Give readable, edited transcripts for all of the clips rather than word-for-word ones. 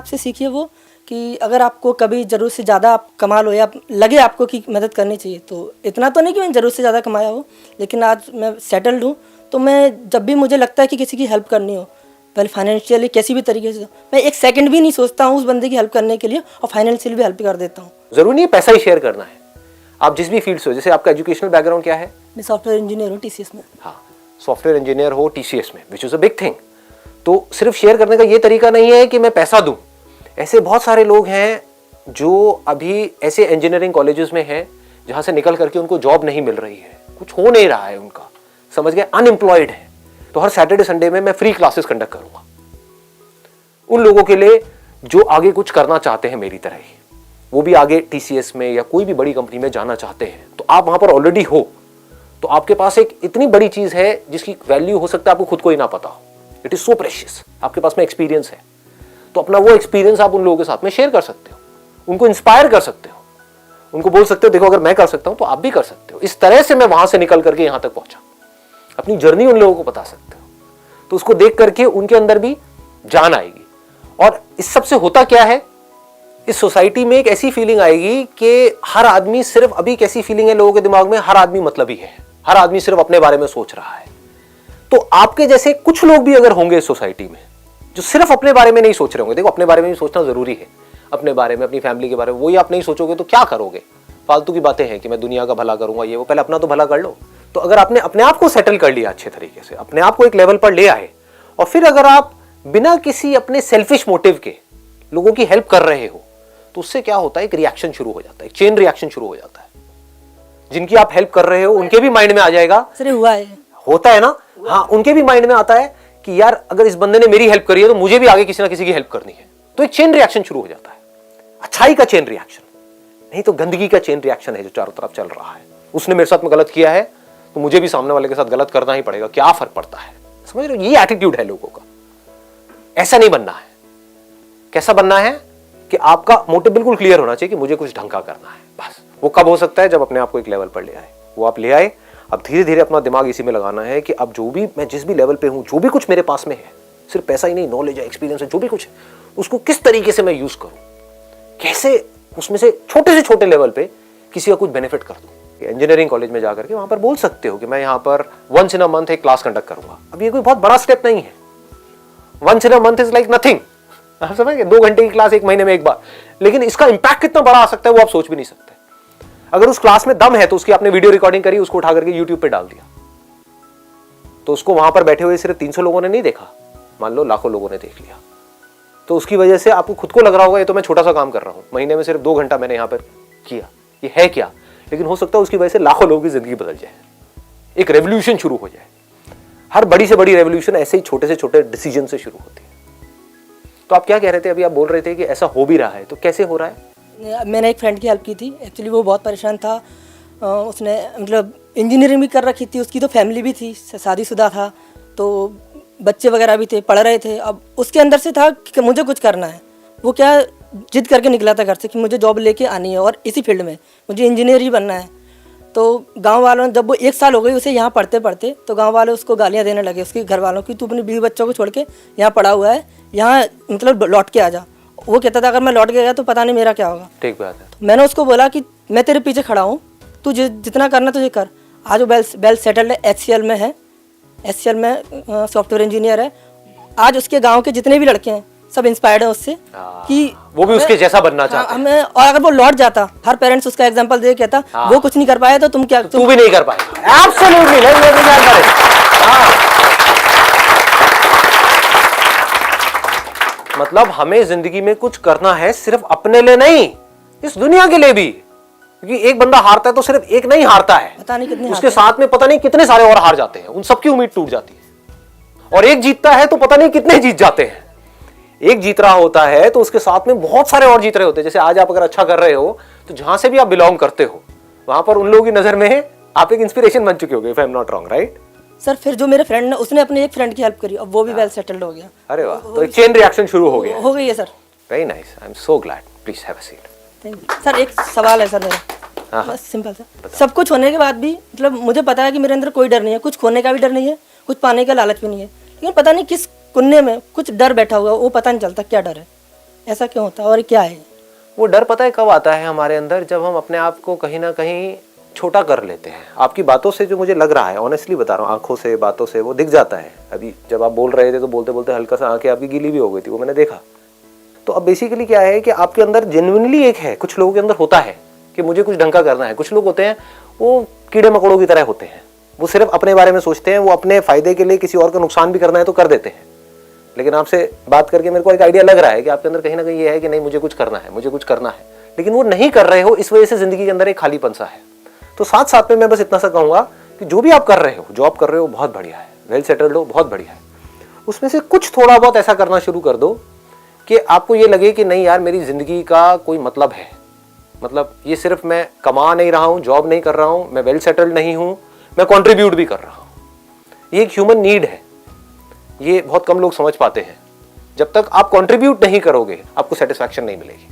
आपसे सीखी है वो कि अगर आपको कभी ज़रूरत से ज़्यादा आप कमा लो या लगे आपको कि मदद करनी चाहिए, तो इतना तो नहीं कि मैंने ज़रूरत से ज़्यादा कमाया हो, लेकिन आज मैं सेटल्ड हूँ, तो मैं जब भी मुझे लगता है कि किसी की हेल्प करनी हो, पहले फाइनेंशियली किसी भी तरीके से, मैं एक सेकंड भी नहीं सोचता हूँ उस बंदे की हेल्प करने के लिए, और फाइनेंशियली भी हेल्प कर देता हूँ। जरूरी नहीं पैसा ही शेयर करना है, आप जिस भी फील्ड से हो। जैसे आपका एजुकेशनल बैकग्राउंड क्या है? मैं सॉफ्टवेयर इंजीनियर हूँ TCS में। हाँ, सॉफ्टवेयर इंजीनियर हो TCS में, which is a big thing. तो सिर्फ शेयर करने का ये तरीका नहीं है कि मैं पैसा दूं। ऐसे बहुत सारे लोग हैं जो अभी ऐसे इंजीनियरिंग कॉलेजेस में हैं जहां से निकल करके उनको जॉब नहीं मिल रही है, कुछ हो नहीं रहा है उनका, समझ गए, अनएम्प्लॉयड है। तो हर सैटरडे संडे में मैं फ्री क्लासेस कंडक्ट करूंगा उन लोगों के लिए जो आगे कुछ करना चाहते हैं मेरी तरह ही, वो भी आगे TCS में या कोई भी बड़ी कंपनी में जाना चाहते हैं। तो आप वहां पर ऑलरेडी हो, तो आपके पास एक इतनी बड़ी चीज है जिसकी वैल्यू हो सकता है आपको खुद को ही ना पता हो। It is so precious. आपके पास में एक्सपीरियंस है, तो अपना वो एक्सपीरियंस आप उन लोगों के साथ में शेयर कर सकते हो, उनको इंस्पायर कर सकते हो, उनको बोल सकते हो देखो अगर मैं कर सकता हूं तो आप भी कर सकते हो। इस तरह से मैं वहां से निकल करके यहां तक पहुंचा, अपनी जर्नी उन लोगों को बता सकते हो, तो उसको देख करके उनके अंदर भी जान आएगी। और इस सबसे होता क्या है, इस सोसाइटी में एक ऐसी फीलिंग आएगी कि हर आदमी सिर्फ, अभी कैसी फीलिंग है लोगों के दिमाग में, हर आदमी मतलबी है, हर आदमी सिर्फ अपने बारे में सोच रहा है। तो आपके जैसे कुछ लोग भी अगर होंगे इस सोसाइटी में जो सिर्फ अपने बारे में नहीं सोच रहे होंगे, देखो अपने बारे में भी सोचना जरूरी है, अपने बारे में, अपनी फैमिली के बारे में, वही आप नहीं सोचोगे तो क्या करोगे? फालतू की बातें हैं कि मैं दुनिया का भला करूंगा, ये वो, पहले अपना तो भला कर लो। तो अगर आपने अपने आप को सेटल कर लिया अच्छे तरीके से, अपने आप को एक लेवल पर ले आए, और फिर अगर आप बिना किसी अपने सेल्फिश मोटिव के लोगों की हेल्प कर रहे हो, तो उससे क्या होता है, एक रिएक्शन शुरू हो जाता है, एक चेन रिएक्शन शुरू हो जाता है। जिनकी आप हेल्प कर रहे हो उनके भी माइंड में आ जाएगा, सर हुआ है, होता है ना, हाँ, उनके भी माइंड में आता है कि यार अगर इस बंदे ने मेरी हेल्प करी है तो मुझे भी आगे किसी ना किसी की हेल्प करनी है। तो एक चेन रिएक्शन शुरू हो जाता है, अच्छाई का चेन रिएक्शन, नहीं तो गंदगी का चेन रिएक्शन है जो चारों तरफ चल रहा है। उसने मेरे साथ में गलत किया है तो मुझे भी सामने वाले के साथ गलत करना ही पड़ेगा, क्या फर्क पड़ता है? समझ रहे हो, ये एटीट्यूड है लोगों का। ऐसा नहीं बनना है। कैसा बनना है कि आपका मोटिव बिल्कुल क्लियर होना चाहिए कि मुझे कुछ ढंग का करना है, बस। वो कब हो सकता है, जब अपने आप को एक लेवल पर ले आए, वो आप ले आए। अब धीरे धीरे अपना दिमाग इसी में लगाना है कि अब जो भी मैं जिस भी लेवल पे हूं, जो भी कुछ मेरे पास में है, सिर्फ पैसा ही नहीं, नॉलेज है, एक्सपीरियंस है, जो भी कुछ है, उसको किस तरीके से मैं यूज करूं, कैसे उसमें से छोटे लेवल पे किसी का कुछ बेनिफिट कर दूं। इंजीनियरिंग कॉलेज में जाकर के वहां पर बोल सकते हो कि मैं यहाँ पर वंस इन अ मंथ एक क्लास कंडक्ट करूंगा। अब ये कोई बहुत बड़ा स्टेप नहीं है, once in a month is like nothing, आप समझ गए, 2 घंटे की क्लास 1 महीने में एक बार, लेकिन इसका इंपैक्ट कितना बड़ा आ सकता है वो आप सोच भी नहीं सकते। अगर उस क्लास में दम है तो उसकी आपने वीडियो रिकॉर्डिंग करी, उसको उठा करके YouTube पे डाल दिया, तो उसको वहां पर बैठे हुए सिर्फ 300 लोगों ने नहीं देखा, मान लो लाखों लोगों ने देख लिया। तो उसकी वजह से आपको खुद को लग रहा होगा ये तो मैं छोटा सा काम कर रहा हूं, महीने में सिर्फ 2 घंटा मैंने यहां पर किया, ये है क्या? लेकिन हो सकता है उसकी वजह से लाखों लोगों की जिंदगी बदल जाए, एक रेवोल्यूशन शुरू हो जाए। हर बड़ी से बड़ी रेवोल्यूशन ऐसे ही छोटे से छोटे डिसीजन से शुरू होती है। तो आप क्या कह रहे थे अभी? आप बोल रहे थे कि ऐसा हो भी रहा है, तो कैसे हो रहा है? मैंने एक फ्रेंड की हेल्प की थी, एक्चुअली वो बहुत परेशान था, उसने मतलब इंजीनियरिंग भी कर रखी थी, उसकी तो फैमिली भी थी, शादीशुदा था, तो बच्चे वगैरह भी थे, पढ़ रहे थे। अब उसके अंदर से था कि मुझे कुछ करना है, वो क्या जिद करके निकला था घर से कि मुझे जॉब लेके आनी है और इसी फील्ड में मुझे इंजीनियर ही बनना है। तो गांव वालों ने, जब वो 1 साल हो गई उसे यहाँ पढ़ते पढ़ते, तो गांव वाले उसको गालियाँ देने लगे, उसके घर वालों की, तू अपनी बीवी बच्चों को छोड़ के यहाँ पढ़ा हुआ है, यहाँ मतलब लौट के आ जा। वो कहता था अगर मैं लौट के गया तो पता नहीं मेरा क्या होगा। ठीक बात है। तो मैंने उसको बोला कि मैं तेरे पीछे खड़ा हूँ, तू जितना करना तुझे कर। आज वो वेल सेटल्ड है, HCL में है, HCL में सॉफ्टवेयर इंजीनियर है। आज उसके गाँव के जितने भी लड़के हैं सब इंस्पायर्ड है उससे कि वो भी उसके जैसा बनना चाहते हैं। और अगर वो लौट जाता, हर पेरेंट्स उसका एग्जांपल दे कहता वो कुछ नहीं कर पाया तो तुम क्या, तू भी नहीं कर पाएगा। एब्सोल्युटली, मतलब हमें जिंदगी में कुछ करना है, सिर्फ अपने लिए नहीं, इस दुनिया के लिए भी। क्योंकि एक बंदा हारता है तो सिर्फ एक नहीं हारता है, पता नहीं कितने उसके साथ में पता नहीं कितने सारे और हार जाते हैं, उन सबकी उम्मीद टूट जाती है। और एक जीतता है तो पता नहीं कितने जीत जाते हैं। एक जीत रहा होता है तो उसके साथ में बहुत सारे और जीत रहे होते हैं। जैसे आज आप अगर अच्छा कर रहे हो तो जहां से भी आप बिलोंग करते हो वहां पर उन लोगों की नजर में आप एक इंस्पिरेशन बन चुके होगे, if I am not wrong, right? Sir फिर जो मेरे फ्रेंड ने, उसने अपने एक फ्रेंड की हेल्प करी, अब वो भी वेल सेटल्ड हो गया। अरे वाह, तो एक चेन रिएक्शन शुरू हो गया। हो गई है sir. Very nice, I am so glad. Please have a seat. Thank you sir. एक सवाल है सर मेरा, बस सिंपल सा। सब कुछ होने के बाद भी मतलब मुझे पता है कि मेरे अंदर कोई डर नहीं है, कुछ खोने का भी डर नहीं है, कुछ पाने का लालच भी नहीं है, लेकिन पता नहीं किस कुन्ने में कुछ डर बैठा हुआ है, वो पता नहीं चलता क्या डर है। ऐसा क्यों होता है और क्या है? वो डर पता है कब आता है हमारे अंदर, जब हम अपने आप को कहीं ना कहीं छोटा कर लेते हैं। आपकी बातों से जो मुझे लग रहा है, ऑनेस्टली बता रहा हूँ, आंखों से बातों से वो दिख जाता है। अभी जब आप बोल रहे थे तो बोलते बोलते हल्का सा आंखें आपकी गीली भी हो गई थी, वो मैंने देखा। तो अब बेसिकली क्या है कि आपके अंदर जेन्युइनली एक है, कुछ लोगों के अंदर होता है कि मुझे कुछ ढंग का करना है। कुछ लोग होते हैं वो कीड़े मकोड़ों की तरह होते हैं, वो सिर्फ अपने बारे में सोचते हैं, वो अपने फायदे के लिए किसी और का नुकसान भी करना है तो कर देते हैं। लेकिन आपसे बात करके मेरे को एक आइडिया लग रहा है कि आपके अंदर कहीं ना कहीं ये है कि नहीं मुझे कुछ करना है, मुझे कुछ करना है, लेकिन वो नहीं कर रहे हो, इस वजह से जिंदगी के अंदर एक खालीपन सा है। तो साथ साथ में मैं बस इतना सा कहूंगा कि जो भी आप कर रहे हो, जॉब कर रहे हो, बहुत बढ़िया है, वेल सेटल्ड हो, बहुत बढ़िया है। उसमें से कुछ थोड़ा बहुत ऐसा करना शुरू कर दो कि आपको ये लगे कि नहीं यार मेरी जिंदगी का कोई मतलब है, मतलब ये सिर्फ मैं कमा नहीं रहा हूं, जॉब नहीं कर रहा हूं, मैं वेल सेटल्ड नहीं हूं, मैं कंट्रीब्यूट भी कर रहा हूं। ये एक ह्यूमन नीड है, ये बहुत कम लोग समझ पाते हैं। जब तक आप कंट्रीब्यूट नहीं करोगे आपको सेटिस्फैक्शन नहीं मिलेगी।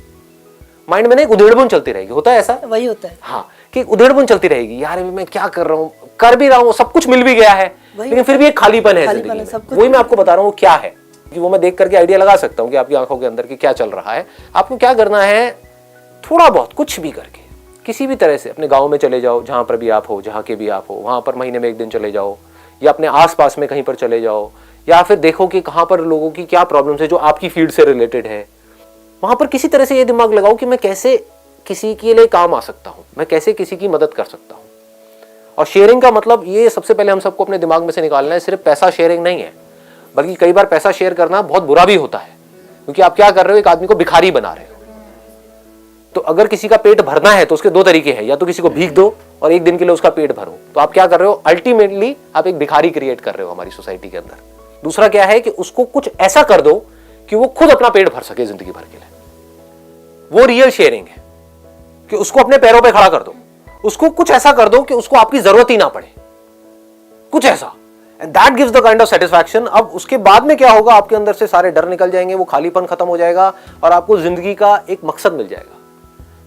माइंड में ना एक उधेड़बुन चलती रहेगी, होता है ऐसा? वही होता है। हाँ, कि उधेड़बुन चलती रहेगी, यार मैं क्या कर रहा हूँ, कर भी रहा हूँ, सब कुछ मिल भी गया है, लेकिन फिर भी एक खालीपन है जिंदगी में। वही मैं आपको बता रहा हूँ क्या है, कि वो मैं देख करके आइडिया लगा सकता हूँ कि आपकी आंखों के अंदर की क्या चल रहा है। आपको क्या करना है, थोड़ा बहुत कुछ भी करके किसी भी तरह से अपने गांव में चले जाओ, जहां पर भी आप हो, जहां के भी आप हो, वहां पर महीने में एक दिन चले जाओ, या अपने आसपास में कहीं पर चले जाओ, या फिर देखो कि कहां पर लोगों की क्या प्रॉब्लम्स है जो आपकी फील्ड से रिलेटेड है। वहां पर किसी तरह से ये दिमाग लगाओ कि मैं कैसे किसी के लिए काम आ सकता हूं, मैं कैसे किसी की मदद कर सकता हूं। और शेयरिंग का मतलब ये सबसे पहले हम सबको अपने दिमाग में से निकालना है, सिर्फ पैसा शेयरिंग नहीं है, बल्कि कई बार पैसा शेयर करना बहुत बुरा भी होता है, क्योंकि आप क्या कर रहे हो, एक आदमी को भिखारी बना रहे हो। तो अगर किसी का पेट भरना है तो उसके दो तरीके हैं, या तो किसी को भीख दो और एक दिन के लिए उसका पेट भरो। तो आप क्या कर रहे हो, अल्टीमेटली आप एक भिखारी क्रिएट कर रहे हो हमारी सोसाइटी के अंदर। दूसरा क्या है कि उसको कुछ ऐसा कर दो कि वो खुद अपना पेट भर सके जिंदगी भर के लिए। वो रियल शेयरिंग है कि उसको अपने पैरों पे खड़ा कर दो, उसको कुछ ऐसा कर दो कि उसको आपकी जरूरत ही ना पड़े, कुछ ऐसा, and that gives the kind of satisfaction. अब उसके बाद में क्या होगा, आपके अंदर से सारे डर निकल जाएंगे, वो खालीपन खत्म हो जाएगा और आपको जिंदगी का एक मकसद मिल जाएगा,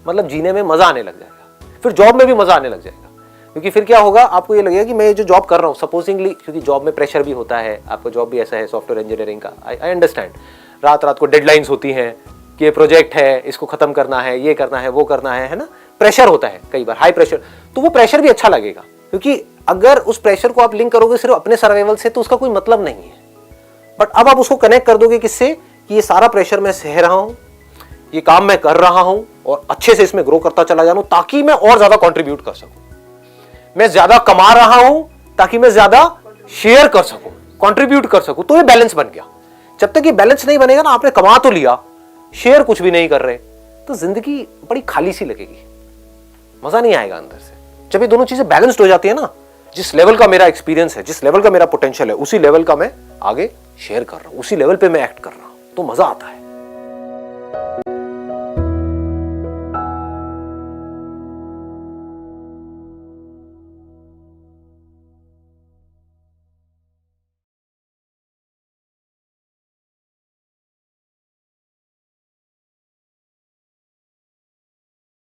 मतलब जीने में मजा आने लग जाएगा। फिर जॉब में भी मजा आने लग जाएगा, क्योंकि फिर क्या होगा, आपको ये लगेगा कि मैं ये जो जॉब कर रहा हूँ, सपोजिंगली, क्योंकि जॉब में प्रेशर भी होता है, आपका जॉब भी ऐसा है सॉफ्टवेयर इंजीनियरिंग का, आई अंडरस्टैंड, रात रात को डेडलाइंस होती हैं कि ये प्रोजेक्ट है, इसको खत्म करना है, ये करना है, वो करना है ना, प्रेशर होता है कई बार, हाई प्रेशर। तो वो प्रेशर भी अच्छा लगेगा, क्योंकि अगर उस प्रेशर को आप लिंक करोगे सिर्फ अपने सर्वाइवल से तो उसका कोई मतलब नहीं है। बट अब आप उसको कनेक्ट कर दोगे किससे, कि ये सारा प्रेशर मैं सह रहा हूं, ये काम मैं कर रहा हूं और अच्छे से इसमें ग्रो करता चला जाऊं, ताकि मैं और ज्यादा कंट्रीब्यूट कर सकूं, मैं ज्यादा कमा रहा हूं ताकि मैं ज्यादा शेयर कर सकूं, कंट्रीब्यूट कर सकूं। तो ये बैलेंस बन गया। जब तक ये बैलेंस नहीं बनेगा ना, आपने कमा तो लिया, शेयर कुछ भी नहीं कर रहे, तो जिंदगी बड़ी खाली सी लगेगी, मजा नहीं आएगा अंदर से। जब ये दोनों चीजें बैलेंस्ड हो जाती है ना, जिस लेवल का मेरा एक्सपीरियंस है, जिस लेवल का मेरा पोटेंशियल है, उसी लेवल का मैं आगे शेयर कर रहा हूं, उसी लेवल पे मैं एक्ट कर रहा हूं, तो मजा आता है।